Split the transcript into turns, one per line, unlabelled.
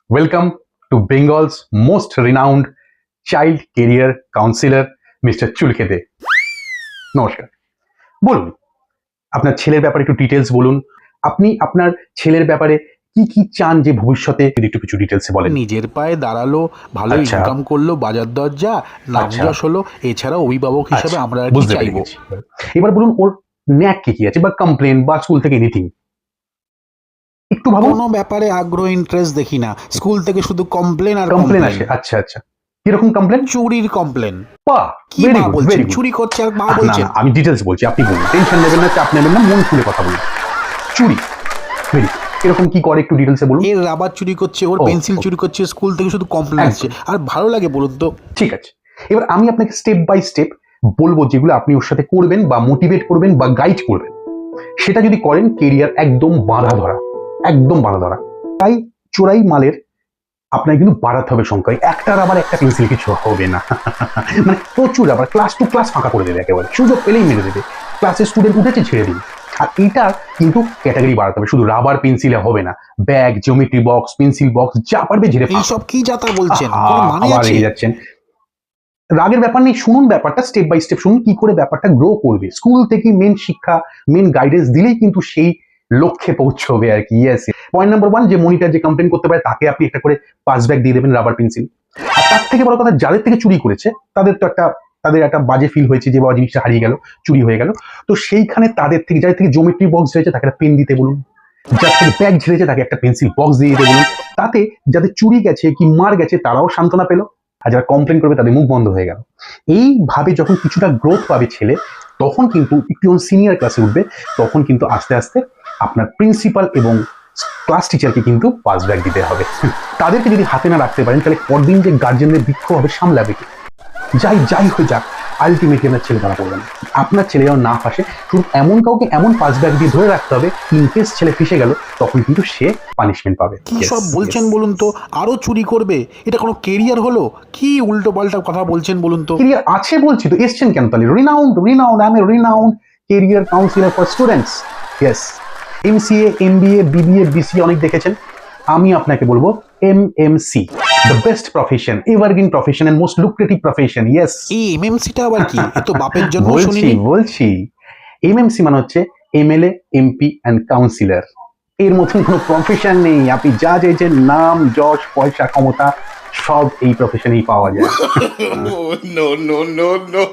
Welcome to Bengal's most renowned child career counselor, Mr. চুলখেদে। নমস্কার। বলুন, আপনার ছেলের ব্যাপারে একটু ডিটেলস বলুন। আপনি আপনার ছেলের ব্যাপারে কি কি চান যে ভবিষ্যতে একটু কিছু ডিটেলসে বলেন।
নিজের পায়ে দাঁড়ালো, ভালো
আচ্ছা।
ইনকাম করলো, বাজার দরজা নাম
আচ্ছা।
যশ হলো, এছাড়া অভিভাবক হিসেবে
আচ্ছা,
আমরা আর কি
বুঝতে
চাইবো।
পেরেছি। এবার বলুন ওর ন্যাক কি আছে বা কমপ্লেন বা স্কুল থেকে এনিথিং একটু ভাবুন।
কোনো ব্যাপারে আগ্রহ ইন্টারেস্ট দেখি না, স্কুল থেকে শুধু কমপ্লেন আর
কমপ্লেন
কমপ্লেন।
আসে। আচ্ছা আচ্ছা, কিরকম কমপ্লেন?
চুরির কমপ্লেন।
বাহ,
কি
ভেরি
মা
গুড
বলছেন
ভেরি গুড।
চুরি করছে আর মা
না
বলছেন?
না, আমি ডিটেলস বলছি, আপনি বলুন, টেনশন নেবেন না, চাপ নেবেন না, মন খুলে কথা বলুন। চুরি, ভেরি এরকম কি করে একটু ডিটেলসে বলুন।
এর রাবার চুরি করছে, ওর
ও,
পেন্সিল
ও।
চুরি করছে, স্কুল থেকে শুধু কমপ্লেন
একদম।
আসছে। আর ভালো লাগে বলুন তো?
ঠিক আছে, এবার আমি আপনাকে স্টেপ বাই স্টেপ বলবো যেগুলো আপনি ওর সাথে করবেন বা মোটিভেট করবেন বা গাইড করবেন। সেটা যদি করেন কেরিয়ার একদম বাঁধা ধরা, একদম বাঁধা ধরা। তাই চোরাই মালের আপনাকে কিন্তু বাড়াতে হবে সংখ্যায়। একটার আবার একটা পেন্সিল কিছু হবে না। মানে প্রচুর আবার ক্লাস টু ক্লাস ফাঁকা করে দেবে, একেবারে সুযোগ পেলেই মেরে দেবে। ক্লাসের স্টুডেন্ট উঠেছে ছেড়ে দিন। আর এটা কিন্তু ক্যাটাগরি বাড়াতে হবে, শুধু রাবার পেন্সিলে হবে না, bag, geometry box, pencil box যা পারবে ঝেড়ে ফাঁকা।
এইসব কি যাতা বলছেন? কোনো মানে
আবার
আছে?
রেগে যাচ্ছেন। রাগের ব্যাপার নেই, শুনুন ব্যাপারটা স্টেপ বাই স্টেপ শুনুন, কি করে ব্যাপারটা গ্রো করবে। স্কুল থেকে মেন শিক্ষা, মেন গাইডেন্স দিলেই কিন্তু সেই লক্ষ্যে পৌঁছবে আর কি। ইয়েস, পয়েন্ট নাম্বার 1, যে মনিটর যে কমপ্লেন করতে পারে তাকে আপনি একটা করে পাস ব্যাগ দিয়ে দেবেন, রাবার পেন্সিল। আর তার থেকে বড় কথা, যাদের থেকে চুরি করেছে তাদের একটা বাজে ফিল হয়েছে যে বাবা জিনিসটা হারিয়ে গেল, চুরি হয়ে গেল। তো সেইখানে তাদের থেকে, যাদের থেকে জিওমেট্রি বক্স হয়েছে তাকে একটা পেন দিতে বলুন, যার থেকে ব্যাগ ঝেড়েছে তাকে একটা পেন্সিল বক্স দিয়ে দিতে বলুন। তাতে যাদের চুরি গেছে কি মার গেছে তারাও সান্ত্বনা পেল, আর যারা কমপ্লেন করবে তাদের মুখ বন্ধ হয়ে গেল। এইভাবে যখন কিছুটা গ্রোথ পাবে ছেলে, তখন কিন্তু একটু যখন সিনিয়র ক্লাসে উঠবে, তখন কিন্তু আস্তে আস্তে আপনার প্রিন্সিপাল এবং ক্লাস টিচারকে কিন্তু পাস ব্যাক দিতে হবে। তাদেরকে যদি হাতে না রাখতে পারেন, তাহলে পরদিন যে গার্জেনদের বিক্ষোভ হবে সামলাবে কি? যাই হয়ে যাক, আলটিমেটলি আপনার ছেলে ধরা পড়বে না। আপনার ছেলে যেন না ফাঁসে, শুধু এমন কাউকে এমন পাস ব্যাক দিয়ে ধরে রাখতে হবে, ইনকেস ছেলে ফেসে গেল তখন কিন্তু সে পানিশমেন্ট পাবে।
কি সব বলছেন বলুন তো? আরো চুরি করবে? এটা কোনো কেরিয়ার হলো? কি উল্টো পাল্টা কথা বলছেন বলুন তো?
কেরিয়ার আছে বলছি তো, এসছেন কেন তাহলে? Renowned I am a renowned career counsellor for students. Yes, MCA, MBA, BBA, BCA অনেক দেখেছেন। আমি আপনাকে বলবো MMC, the best profession, evergreen profession and most lucrative profession. Yes,
এই এমএমসিটা আবার কি? এ তো বাপের জন্য শুনিনি।
বলছি এমএমসি মানে হচ্ছে এমএলএ, এমপি এন্ড কাউন্সিলর। এর মতন কোনো প্রফেশন নেই। আপনি যা চাইছেন, নাম, যশ, পয়সা, ক্ষমতা, সব এই প্রফেশনেই পাওয়া যায়।
no.